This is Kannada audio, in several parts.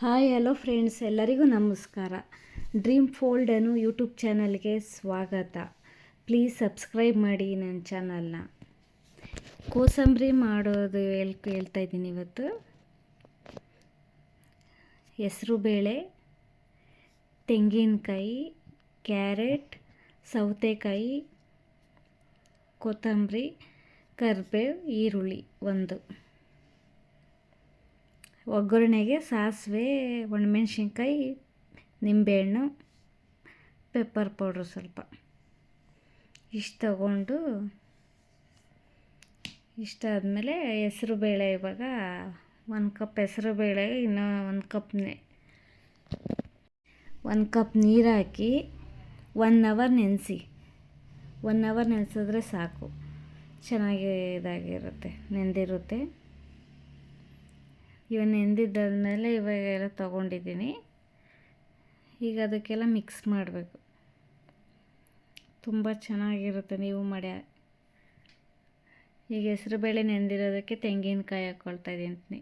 ಹಾಯ್ ಹಲೋ ಫ್ರೆಂಡ್ಸ್, ಎಲ್ಲರಿಗೂ ನಮಸ್ಕಾರ. ಡ್ರೀಮ್ ಫೋಲ್ಡ್ ಅನ್ನೋ ಯೂಟ್ಯೂಬ್ ಚಾನಲ್ಗೆ ಸ್ವಾಗತ. ಪ್ಲೀಸ್ ಸಬ್ಸ್ಕ್ರೈಬ್ ಮಾಡಿ ನನ್ನ ಚಾನಲ್ನ. ಕೋಸಂಬರಿ ಮಾಡೋದು ಹೇಳ್ತಾ ಇದ್ದೀನಿ ಇವತ್ತು. ಹೆಸರುಬೇಳೆ, ತೆಂಗಿನಕಾಯಿ, ಕ್ಯಾರೆಟ್, ಸೌತೆಕಾಯಿ, ಕೊತ್ತಂಬರಿ, ಕರಿಬೇವು, ಈರುಳ್ಳಿ ಒಂದು. ಒಗ್ಗರಣೆಗೆ ಸಾಸಿವೆ, ಒಣಮೆಣ್ಸಿನ್ಕಾಯಿ, ನಿಂಬೆಹಣ್ಣು, ಪೆಪ್ಪರ್ ಪೌಡ್ರು ಸ್ವಲ್ಪ ಇಷ್ಟು ತಗೊಂಡು, ಇಷ್ಟಾದಮೇಲೆ ಹೆಸರುಬೇಳೆ, ಇವಾಗ 1 ಕಪ್ ಹೆಸರುಬೇಳೆಗೆ ಇನ್ನೂ 1 ಕಪ್ ನೀರು ಹಾಕಿ 1 ಅವರ್ ನೆನೆಸಿ. 1 ಅವರ್ ನೆನೆಸಿದ್ರೆ ಸಾಕು, ಚೆನ್ನಾಗಿ ನೆಂದಿರುತ್ತೆ. ಇವನ್ನ ನೆಂದಿದ್ದಾದಮೇಲೆ ಇವಾಗೆಲ್ಲ ತೊಗೊಂಡಿದ್ದೀನಿ. ಈಗ ಅದಕ್ಕೆಲ್ಲ ಮಿಕ್ಸ್ ಮಾಡಬೇಕು. ತುಂಬ ಚೆನ್ನಾಗಿರುತ್ತೆ, ನೀವು ಮಾಡಿ. ಈಗ ಹೆಸರುಬೇಳೆ ನೆಂದಿರೋದಕ್ಕೆ ತೆಂಗಿನಕಾಯಿ ಹಾಕ್ಕೊಳ್ತಾ ಇದ್ದೀನಿ,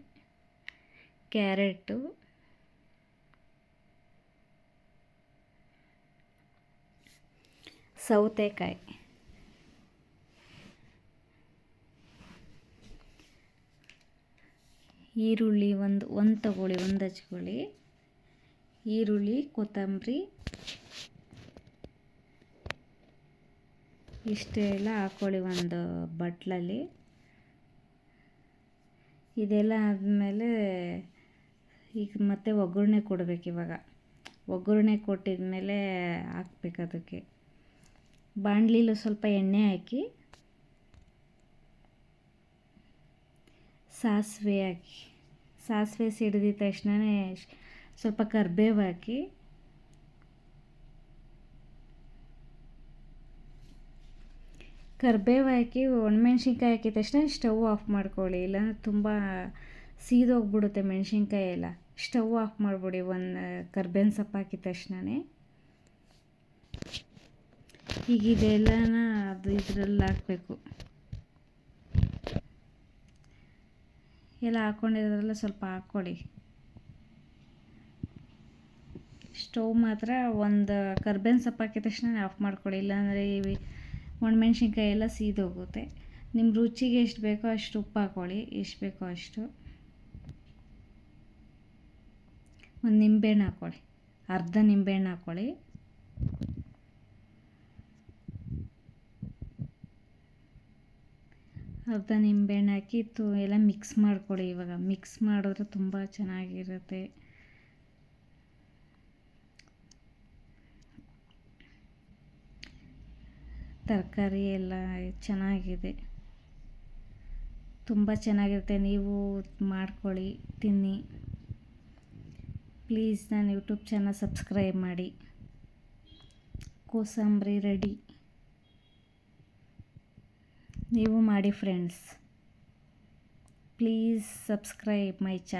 ಕ್ಯಾರೆಟು, ಸೌತೆಕಾಯಿ, ಈರುಳ್ಳಿ ಒಂದು ತಗೊಳ್ಳಿ, ಒಂದು ಹಚ್ಕೊಳ್ಳಿ. ಈರುಳ್ಳಿ, ಕೊತ್ತಂಬರಿ ಇಷ್ಟೆಲ್ಲ ಹಾಕ್ಕೊಳ್ಳಿ ಒಂದು ಬಟ್ಲಲ್ಲಿ. ಇದೆಲ್ಲ ಆದಮೇಲೆ ಈಗ ಮತ್ತೆ ಒಗ್ಗರಣೆ ಕೊಡಬೇಕು. ಇವಾಗ ಒಗ್ಗರಣೆ ಕೊಟ್ಟಿದ ಮೇಲೆ ಹಾಕ್ಬೇಕು. ಅದಕ್ಕೆ ಬಾಣಲಿಲಿ ಸ್ವಲ್ಪ ಎಣ್ಣೆ ಹಾಕಿ, ಸಾಸಿವೆ ಹಾಕಿ. ಸಾಸಿವೆ ಸಿಡಿದ ತಕ್ಷಣವೇ ಸ್ವಲ್ಪ ಕರಿಬೇವು ಹಾಕಿ, ಒಣಮೆಣ್ಸಿನ್ಕಾಯಿ ಹಾಕಿದ ತಕ್ಷಣ ಸ್ಟವ್ ಆಫ್ ಮಾಡ್ಕೊಳ್ಳಿ, ಇಲ್ಲಾಂದರೆ ತುಂಬ ಸೀದೋಗ್ಬಿಡುತ್ತೆ ಮೆಣಸಿನ್ಕಾಯಿ ಎಲ್ಲ. ಸ್ಟವ್ ಆಫ್ ಮಾಡಿಬಿಡಿ ಕರ್ಬೇವಿನ ಸೊಪ್ಪು ಹಾಕಿದ ತಕ್ಷಣವೇ. ಈಗ ಇದೆಲ್ಲನ ಇದರಲ್ಲಿ ಹಾಕಬೇಕು. ಎಲ್ಲ ಹಾಕ್ಕೊಂಡಿರೋದ್ರಲ್ಲ ಸ್ವಲ್ಪ ಹಾಕ್ಕೊಳ್ಳಿ. ಸ್ಟವ್ ಮಾತ್ರ ಒಂದು ಕರ್ಬೇವಿನ ಸೊಪ್ಪು ಹಾಕಿದ ತಕ್ಷಣ ಆಫ್ ಮಾಡ್ಕೊಳ್ಳಿ, ಇಲ್ಲಾಂದರೆ ಒಣಮೆಣ್ಸಿನ್ಕಾಯಿ ಎಲ್ಲ ಸೀದೋಗುತ್ತೆ. ನಿಮ್ಮ ರುಚಿಗೆ ಎಷ್ಟು ಬೇಕೋ ಅಷ್ಟು ಉಪ್ಪು ಹಾಕ್ಕೊಳ್ಳಿ, ಎಷ್ಟು ಬೇಕೋ ಅಷ್ಟು. ಒಂದು ನಿಂಬೆಹಣ್ಣು ಹಾಕ್ಕೊಳ್ಳಿ, ಅರ್ಧ ನಿಂಬೆಹಣ್ಣು ಹಾಕ್ಕೊಳ್ಳಿ. ಅರ್ಧ ನಿಂಬೆಹಣ್ಣು ಹಾಕಿ ಎಲ್ಲ ಮಿಕ್ಸ್ ಮಾಡ್ಕೊಳ್ಳಿ. ಇವಾಗ ಮಿಕ್ಸ್ ಮಾಡಿದ್ರೆ ತುಂಬ ಚೆನ್ನಾಗಿರುತ್ತೆ. ತರಕಾರಿ ಎಲ್ಲ ಚೆನ್ನಾಗಿದೆ, ತುಂಬ ಚೆನ್ನಾಗಿರುತ್ತೆ. ನೀವು ಮಾಡ್ಕೊಳ್ಳಿ, ತಿನ್ನಿ. ಪ್ಲೀಸ್ ನನ್ನ ಯೂಟ್ಯೂಬ್ ಚಾನಲ್ ಸಬ್ಸ್ಕ್ರೈಬ್ ಮಾಡಿ. ಕೋಸಂಬರಿ ರೆಡಿ, ನೀವು ಮಾಡಿ friends. Please subscribe my channel.